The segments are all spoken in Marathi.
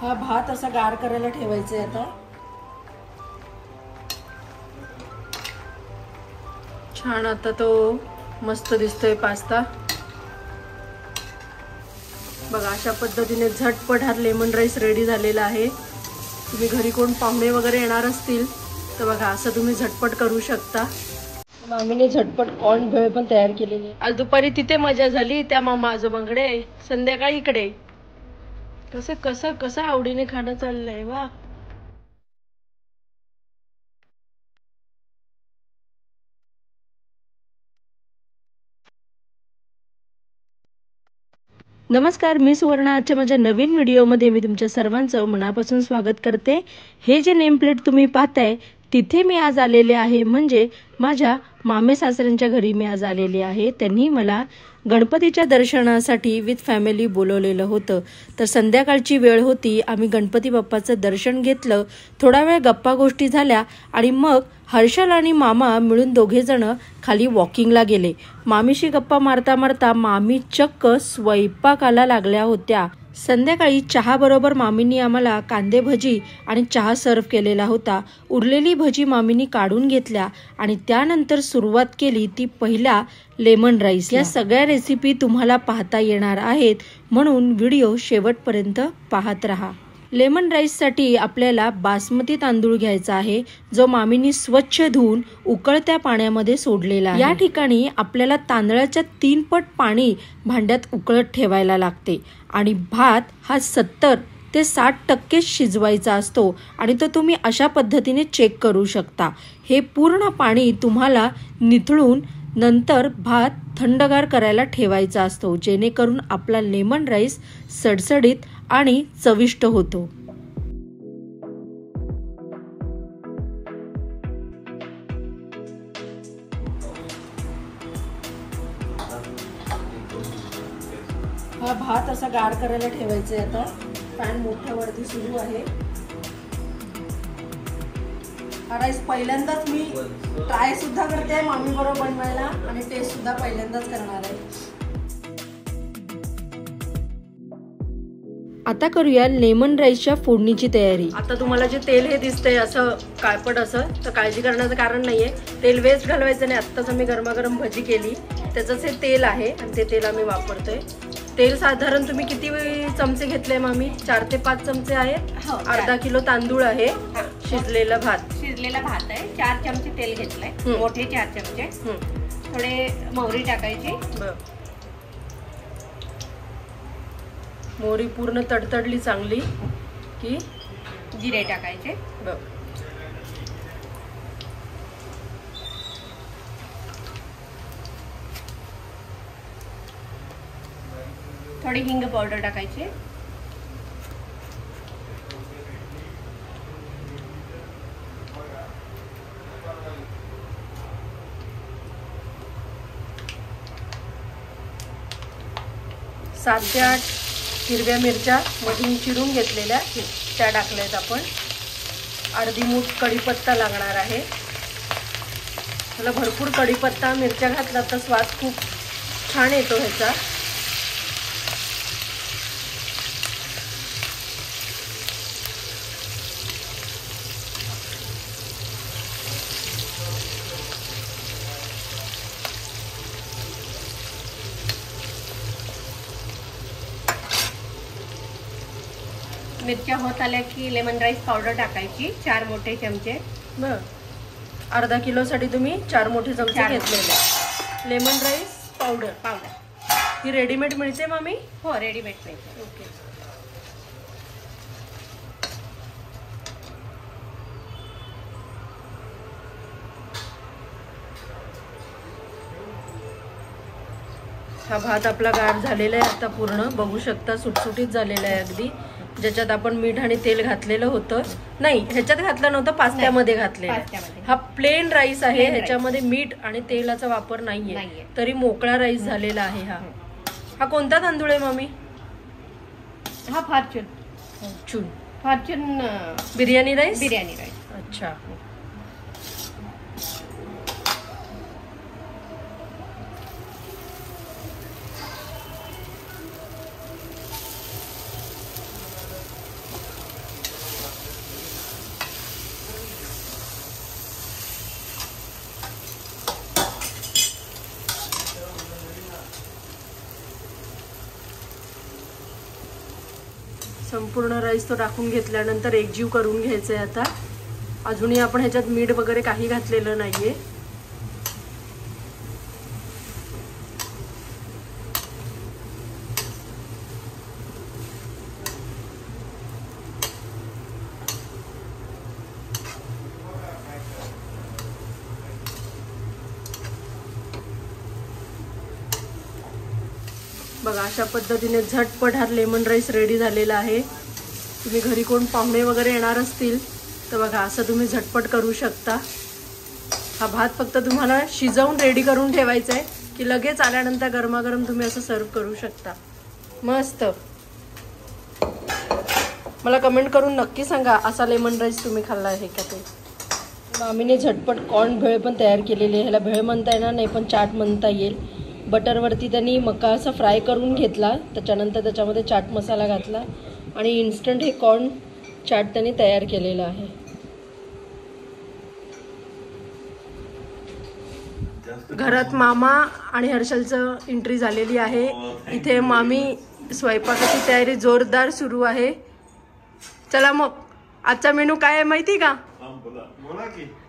हा भात असा गार करायला ठेवायचा आहे आता। छान आता तो मस्त दिसतोय पास्ता बघा। अशा पद्धतीने झटपट हा लेमन राईस रेडी झालेला आहे। तुम्ही घरी कोण पाहुणे वगैरे येणार असतील तर बघा असं तुम्ही झटपट करू शकता। मामीने झटपट कॉर्न भेळ पण तयार केलेली। आज दुपारी तिथे मजा झाली त्या मामा आजोबांकडे, संध्याकाळी इकडे। कसं कसं कसं आवडीने खाणं चाललंय वा। नमस्कार, मी सुवर्णा। आजच्या माझ्या नवीन व्हिडिओमध्ये मी तुमच्या सर्वांचं मनापासून स्वागत करते। हे जे नेम प्लेट तुम्ही पाहताय तिथे मी आज आलेले आहे, म्हणजे माझ्या मामे सासऱ्यांच्या घरी मी आज आलेले आहे। त्यांनी मला गणपतीच्या दर्शनासाठी विथ फॅमिली बोलवलेलं होतं। तर संध्याकाळची वेळ होती, आम्ही गणपती बाप्पाचं दर्शन घेतलं, थोडा वेळ गप्पा गोष्टी झाल्या आणि मग हर्षल आणि मामा मिळून दोघे जण खाली वॉकिंगला गेले। मामीशी गप्पा मारता मारता मामी चक्क स्वयंपाकाला लागल्या होत्या। संध्याकाळी चहा बरोबर मामींनी आम्हाला कांदे भजी आणि चहा सर्व केलेला होता। उरलेली भजी मामींनी काढून घेतल्या आणि त्यानंतर सुरुवात केली ती पहिला लेमन राईस। या सगळ्या रेसिपी तुम्हाला पाहता येणार आहेत, म्हणून व्हिडिओ शेवटपर्यंत पाहत रहा। लेमन राईससाठी आपल्याला बासमती तांदूळ घ्यायचा आहे, जो मामींनी स्वच्छ धुवून उकळत्या पाण्यामध्ये सोडलेला आहे। या ठिकाणी आपल्याला तांदळाच्या 3 पट पाणी भांड्यात उकळत ठेवायला लागते आणि भात हा 70 ते 60% शिजवायचा असतो आणि तो तुम्ही अशा पद्धतीने चेक करू शकता। हे पूर्ण पाणी तुम्हाला निथळून नंतर भात थंडगार करायला ठेवायचा असतो, जेणेकरून आपला लेमन राईस सडसडीत आणि चविष्ट होतो। हा भात असा गार करायला ठेवायचा आहे आता। पॅन मोठ्यावरती सुरू आहे। हा राईस पहिल्यांदाच मी ट्राय सुद्धा करते मामी बरोबर बनवायला आणि टेस्ट सुद्धा पहिल्यांदाच करणार आहे। आता करूया लेमन राईसच्या फोडणीची तयारी। आता तुम्हाला जे तेल हे दिसतंय असं काळपट असं, तर काळजी करण्याचं कारण नाहीये। तेल वेस्ट घालवायचं नाही। आत्ताच आम्ही गरमागरम भजी केली त्याचंच हे तेल आहे आणि ते तेल आम्ही वापरतोय। तेल साधारण तुम्ही किती चमचे घेतले मामी? 4 ते 5 चमचे आहेत। अर्धा किलो तांदूळ आहे, शिजलेला भात आहे। 4 चमचे तेल घेतलंय, मोठे 4 चमचे। थोडे मोहरी टाकायची। मोहरी पूर्ण तडतडली चांगली की जिरे टाकायचे। थोडी हिंग पावडर टाकायची। सात ते 8 हिरव्या मिरच्या मधून चिरून घेतलेल्या त्या टाकल्यात आपण। अर्धी मूठ कढीपत्ता लागणार आहे। मला भरपूर कढीपत्ता मिरच्या घातला तर स्वाद खूप छान येतो ह्याचा। मिरच्या होत आल्या की लेमन राईस पावडर टाकायची 4 मोठे चमचे। अर्धा किलो साठी तुम्ही 4 मोठे चमचे घेतलेले लेमन राईस पावडर। ही रेडीमेड मिळते मामी? हो, रेडीमेड मिळते। ओके। हा भात आपला गार झालेला आहे आता, पूर्ण बघू शकता सुटसुटीत झालेला आहे अगदी। ज्याच्यात आपण मीठ आणि तेल घातलेलं होतं, नाही ह्याच्यात घातलं नव्हतं, पास्त्यामध्ये घातलेलं। हा प्लेन राईस आहे, ह्याच्यामध्ये मीठ आणि तेलाचा वापर नाहीये, तरी मोकळा राईस झालेला आहे। हा कोणता तांदूळ आहे मामी? हा फॉर्च्यून बिर्याणी राईस। अच्छा। संपूर्ण राईस तो टाकून घेतल्यानंतर एकजीव करून घ्यायचं आहे. आता अजूनही आपण ह्याच्यात मीठ वगैरे काही घातलेलं नाहीये. बघा अशा पद्धतीने झटपट हा लेमन राईस रेडी झालेला आहे. तुम्ही घरी कोण पाहुणे वगैरे येणार असतील तर बघा असं तुम्ही झटपट करू शकता. हा भात फक्त तुम्हाला शिजवून रेडी करून ठेवायचा आहे की लगेच आल्यानंतर गरमागरम तुम्ही असं सर्व करू शकता. मस्त. मला कमेंट करून नक्की सांगा असा लेमन राईस तुम्ही खाल्ला आहे का ते. मामीने झटपट कॉर्न भेळ पण तयार केलेली आहे. ह्याला भेळ म्हणता येणार नाही पण चाट म्हणता येईल. बटरवरती त्यांनी मका असा फ्राय करून घेतला, त्याच्यानंतर त्याच्यामध्ये चाट मसाला घातला आणि इन्स्टंट हे कॉर्न चाट त्यांनी तयार केलेलं आहे. घरात मामा आणि हर्षलचं एंट्री झालेली आहे. इथे मामी स्वयंपाकाची तयारी जोरदार सुरू आहे. चला मग आजचा मेनू काय आहे माहिती का?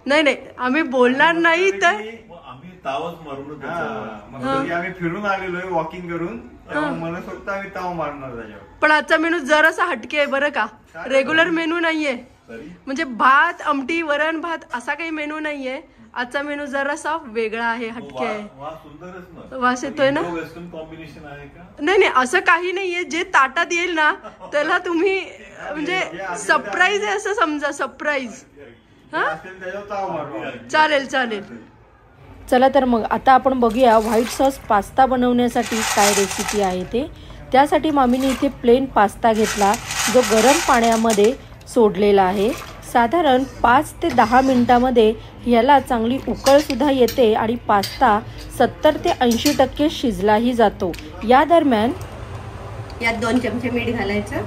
नाही आम्ही बोलणार नाही तर तावच मारून आम्ही फिरून आलेलो आहे वॉकिंग करून, मला फक्त आम्ही ताव मारणार त्याच्यावर. पण आजचा मेनू जरासा हटके आहे बरं का. रेग्युलर मेनू नाहीये, म्हणजे भात आमटी वरण भात असा काही मेनू नाहीये. आजचा मेनू जरासा वेगळा आहे, हटके आहे. वास येतोय ना? कॉम्बिनेशन आहे का? नाही असं काही नाहीये. जे ताटात येईल ना त्याला तुम्ही म्हणजे सरप्राईज आहे असं समजा. सरप्राईज. हा चालेल. चला तर मग आता आपण बघूया व्हाईट सॉस पास्ता बनवण्यासाठी काय रेसिपी आहे ते. त्यासाठी मामीने इथे प्लेन पास्ता घेतला जो गरम पाण्यामध्ये सोडलेला आहे. साधारण 5 ते 10 मिनिटांमध्ये याला चांगली उकळसुद्धा येते आणि पास्ता 70 ते 80% शिजलाही जातो. या दरम्यान यात 2 चमचे मीठ घालायचं.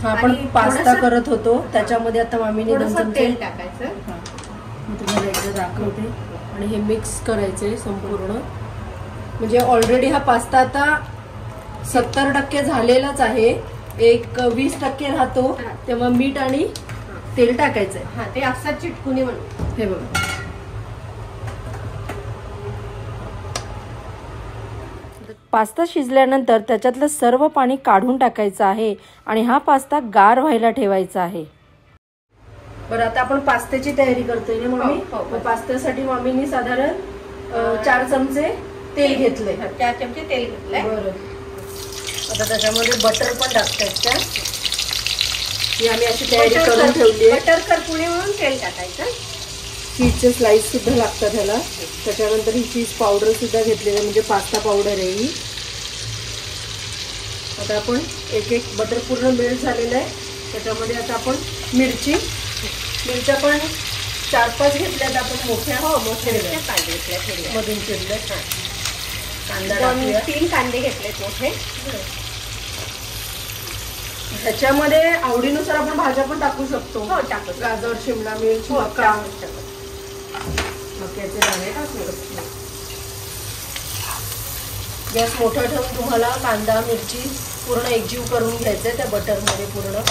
आपण पास्ता करत होतो त्याच्यामध्ये आता मामीने 2 चमचे तेल टाकायचं. मी तुम्हाला एकदा दाखवते. आणि हे मिक्स करायचे संपूर्ण. म्हणजे ऑलरेडी हा पास्ता आता 70% झालेलाच आहे. एक 20% राहतो तेव्हा मीठ आणि तेल टाकायचंय. हा ते असं चिटकुनी म्हणून. हे बघा पास्ता शिजल्यानंतर त्याच्यातलं सर्व पाणी काढून टाकायचं आहे आणि हा पास्ता गार व्हायला ठेवायचा आहे. बरं आता आपण पास्त्याची तयारी करतोय ना मम्मी. पास्त्यासाठी मम्मीनी साधारण 4 चमचे तेल घेतले. 4 चमचे तेल घेतलंय. बरं आता त्याच्यामध्ये बटर पण टाकतायत का? ही आम्ही अशी तयारी करून ठेवली आहे. बटर करपुणी म्हणून तेल टाकायचं. चीजचे स्लाइस सुद्धा लागतात ह्याला. त्याच्यानंतर ही चीज पावडर सुद्धा घेतलेली आहे, म्हणजे पास्ता पावडर आहे ही. आता आपण एक बटर पूर्ण मेल्ट झालेलं आहे. त्याच्यामध्ये आता आपण मिरच्या पण 4-5 घेतल्यात आपण मोठ्या. मोठे कांदे घेतले मधून चिरले. कांदा 3 कांदे घेतलेत मोठे. ह्याच्यामध्ये आवडीनुसार आपण भाज्या पण टाकू शकतो. हो टाकू. गाजर, शिमला मिरच, मका, मक्याचे दाणे टाकू. गॅस मोठा ठेवून तुम्हाला कांदा मिरची पूर्ण एकजीव करून घ्यायचंय त्या बटरमध्ये पूर्ण.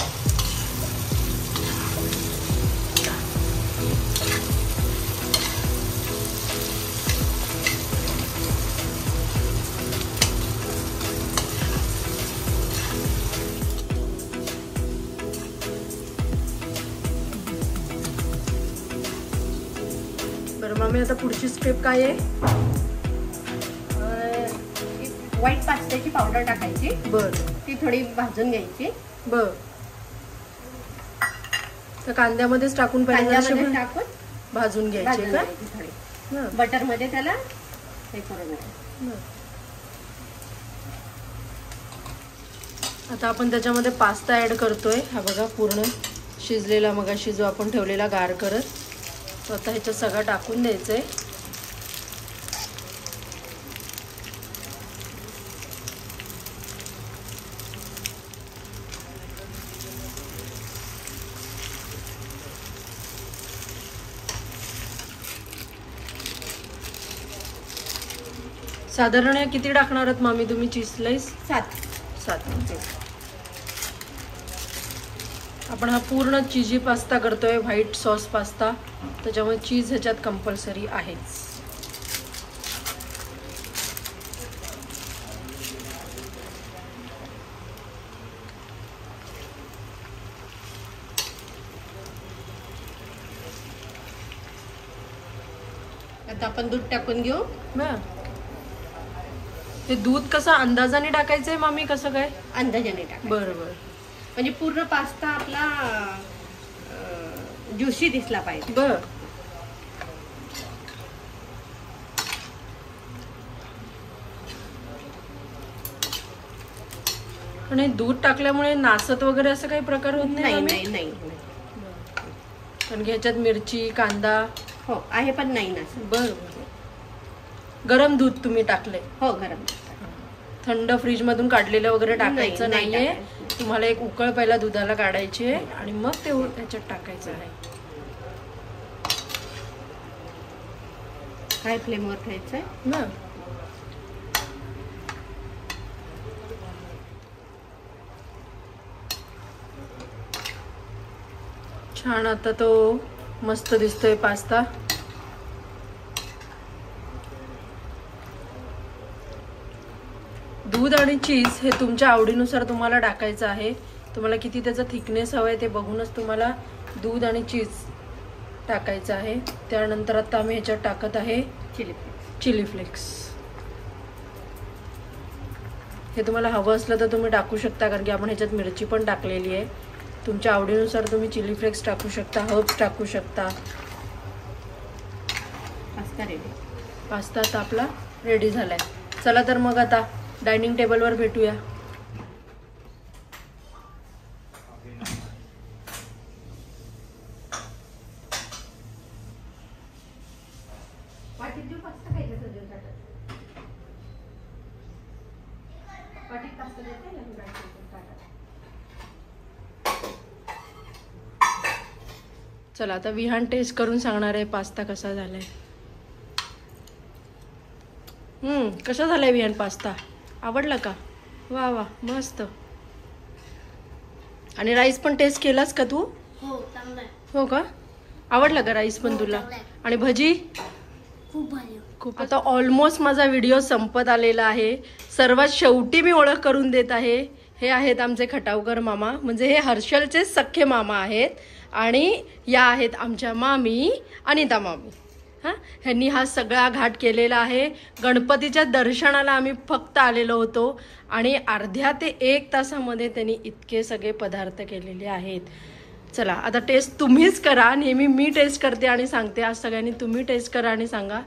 बरं मामी आता पुढची स्टेप काय आहे? व्हाईट पास्त्याची पावडर टाकायची. बर ती थोडी भाजून घ्यायची. बर तर कांद्यामध्येच टाकून कांद्यामध्ये टाकून भाजून घ्यायचे का? थोडी बटर मध्ये त्याला हे करून घ्यायचं. आता आपण त्याच्यामध्ये पास्ता ऍड करतोय. हा बघा पूर्ण शिजलेला मगाशी जो आपण ठेवलेला गार करत. तो आता ह्याच्यात सगळं टाकून द्यायचंय. साधारण किती टाकणार आहात मामी तुम्ही चीज स्लाइस? 7 7. आपण हा पूर्ण चीजी पास्ता करतोय, व्हाईट सॉस पास्ता, त्याच्यामुळे चीज ह्याच्यात कंपल्सरी आहेच. आता आपण दूध टाकून घेऊ. ते दूध कसं अंदाजाने टाकायचंय मामी, कसं काय? अंदाजाने टाक. बरोबर. म्हणजे पूर्ण पास्ता आपला ज्युसी दिसला पाहिजे. बर. आणि दूध टाकल्यामुळे नासत वगैरे असं काही प्रकार होत नाही? नाही नाही. कारण की ह्याच्यात मिरची, कांदा हो आहे, पण नाही ना. बरोबर. गरम दूध तुम्ही टाकले? हो गरम. थंड फ्रीज मधून काढलेलं वगैरे टाकायचं नाही, नाहीये. तुम्हाला एक उकळ पहिला दुधाला काढायची आहे आणि मग ते त्याच्यात टाकायचं आहे. हाय फ्लेमवर ठेवायचंय ना. छान. आता तो मस्त दिसतोय पास्ता. दूध आणि चीज हे तुमच्या आवडीनुसार तुम्हाला टाकायचं आहे. तुम्हाला किती त्याचा थिकनेस हवाय ते बघूनच तुम्हाला दूध आणि चीज टाकायचं आहे. त्यानंतर आता आम्ही ह्याच्यात टाकत आहे चिली फ्लेक्स. हे तुम्हाला हवं असलं तर तुम्ही टाकू शकता, कारण की आपण ह्याच्यात मिरची पण टाकलेली आहे. तुमच्या आवडीनुसार तुम्ही चिली फ्लेक्स टाकू शकता, हर्ब्स टाकू शकता. Pasta ready. पास्ता आता आपला रेडी झालाय. चला तर मग आता डायनिंग टेबलवर भेटूया. चला आता विहान टेस्ट करून सांगणार आहे पास्ता कसा झालाय. कसा झालाय विहान पास्ता? आवडला का? वा वा मस्त. आणि राईस पण टेस्ट केलास का तू? हो चांगला आहे. हो का? आवडला का राईस पण तुला? आणि भजी? खूप भारी. खूप. आता ऑलमोस्ट माझा व्हिडिओ संपत आलेला आहे. सर्वात शेवटी मी ओळख करून देत आहे. हे आहेत आमचे खटावकर मामा, म्हणजे हे हर्षलचे सख्खे मामा आहेत. आणि या आहेत आमच्या मामी अनिता मामी. ह्यांनी हा सगळा घाट केलेला आहे. गणपतीच्या दर्शनाला आम्ही फक्त आलेलो होतो आणि अर्ध्या ते 1 तासामध्ये त्यांनी इतके सगळे पदार्थ केलेले आहेत. चला आता टेस्ट तुम्हीच करा. नेहमी मी टेस्ट करते आणि सांगते, आज सगळ्यांनी तुम्ही टेस्ट करा आणि सांगा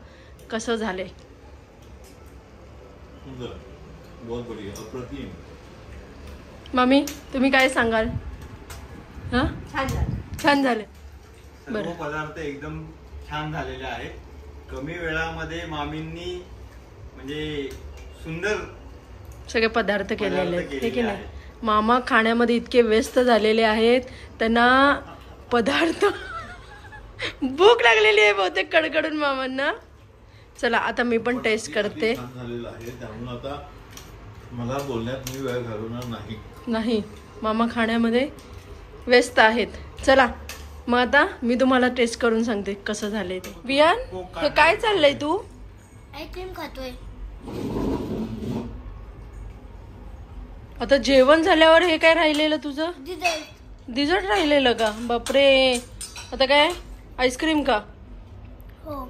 कसं झालंय. मामी तुम्ही काय सांगाल? छान झाले. सर्व पदार्थ एकदम छान झालेले आहेत. कमी वेळामध्ये मामींनी म्हणजे सुंदर सगळे पदार्थ केलेले आहेत, हे की नाही? मामा खाण्यामध्ये इतके व्यस्त झालेले आहेत, त्यांना पदार्थ भूक लागलेली आहे बहुतेक कडकडून मामांना. चला आता मी पण टेस्ट करते. आता मला बोलण्यात मी वेळ घालवणार नाही. मामा खाण्यामध्ये व्यस्त आहेत. चला मग आता मी तुम्हाला टेस्ट करून सांगते कसं झालंय ते. विहान हे काय चाललंय तू? आईस्क्रीम खातोय. आता जेवण झाल्यावर हे काय राहिलेलं तुझं? डिझर्ट राहिलेलं का? बापरे. आता काय आईस्क्रीम का? हो.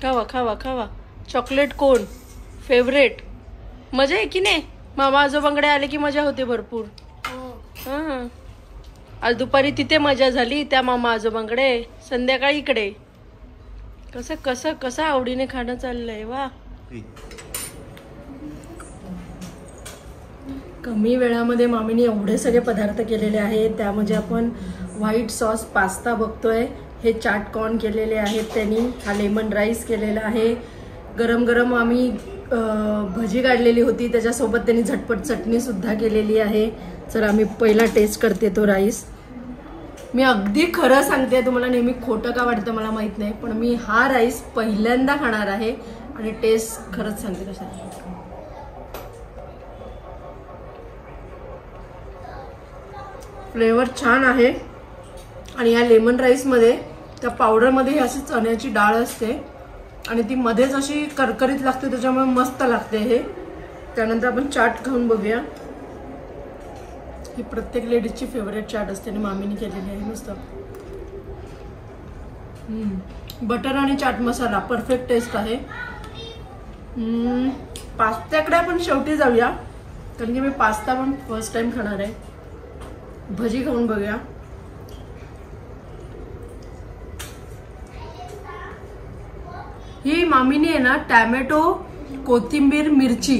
खावा खावा खावा. चॉकलेट कोन फेवरेट? मजा आहे की नाही? मामा आजोबांकडे आले की मजा होते भरपूर. हां आज दुपारी तिथे मजा झाली त्या मामा आजोबांकडे, संध्याकाळी इकडे. कसं कसं कसं आवडीने खाणं चाललंय. वा. कमी वेळामध्ये मामीने एवढे सगळे पदार्थ केलेले आहेत. त्यामध्ये आपण व्हाईट सॉस पास्ता बघतोय. हे चाट कॉर्न केलेले आहेत त्यांनी. हा लेमन राईस केलेला आहे. गरम गरम आम्ही भजी काढलेली होती, त्याच्यासोबत त्यांनी झटपट चटणी सुद्धा केलेली आहे. चला मी पहिला टेस्ट करते तो राईस. मी अगदी खरं सांगते, तुम्हाला नेहमी खोटं का वाटतं मला माहित नाही, पण मी हा राईस पहिल्यांदा खाणार आहे आणि टेस्ट खरंच सांगते कशा. फ्लेवर छान आहे. आणि या लेमन राईसमध्ये त्या पावडरमध्ये ही अशी चण्याची डाळ असते आणि ती मध्येच अशी करकरीत लागते, त्याच्यामुळे मस्त लागते हे. त्यानंतर आपण चाट खाऊन बघूया. ही प्रत्येक लेडीजची फेवरेट चाट असते आणि मामीने केलेली आहे मस्त. बटर आणि चाट मसाला परफेक्ट टेस्ट आहे. पास्त्याकडे आपण शेवटी जाऊया, कारण की मी पास्ता पण फर्स्ट टाइम खाणार आहे. भजी खाऊन बघूया. ही मामीने आहे ना टॅमॅटो, कोथिंबीर, मिरची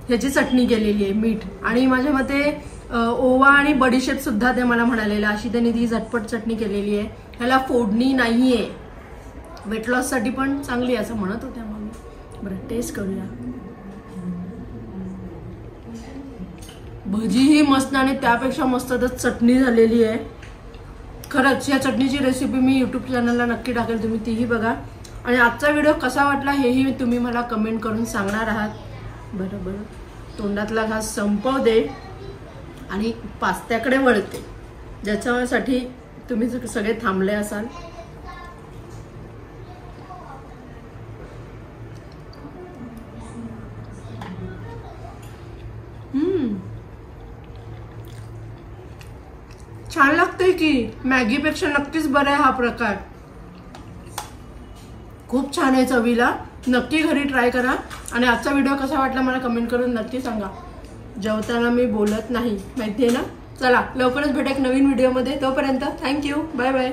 ह्याची चटणी केलेली आहे, मीठ आणि माझ्या मते ओवा आणि बडीशेप सुद्धा ते मला म्हणालेलं. अशी त्यांनी ती झटपट चटणी केलेली आहे. ह्याला फोडणी नाहीये. वेट लॉस साठी पण चांगली असं म्हणत होत्या मामी. बरं टेस्ट करूया. भजी ही मस्त आणि त्यापेक्षा मस्त तर चटणी झालेली आहे. खरंच या चटणीची रेसिपी मी यूट्यूब चॅनलला नक्की टाकेल, तुम्ही तीही बघा. आणि आजचा व्हिडिओ कसा वाटला हेही तुम्ही मला कमेंट करून सांगणार आहात. बरोबर तोंडातला घास संपवते आणि पास्त्याकडे वळते, ज्याच्यासाठी तुम्ही सगळे थांबले असाल. छान लागतंय की. मॅगीपेक्षा नक्कीच बरं आहे हा प्रकार. खूप छान आहे चवीला. नक्की घरी ट्राय करा. आणि आजचा व्हिडिओ कसा वाटला मला कमेंट करून नक्की सांगा. जेवताना मी बोलत नाही, माहिती आहे ना. चला लवकरच भेटू एक नवीन व्हिडिओमध्ये. तोपर्यंत थँक्यू. Bye bye.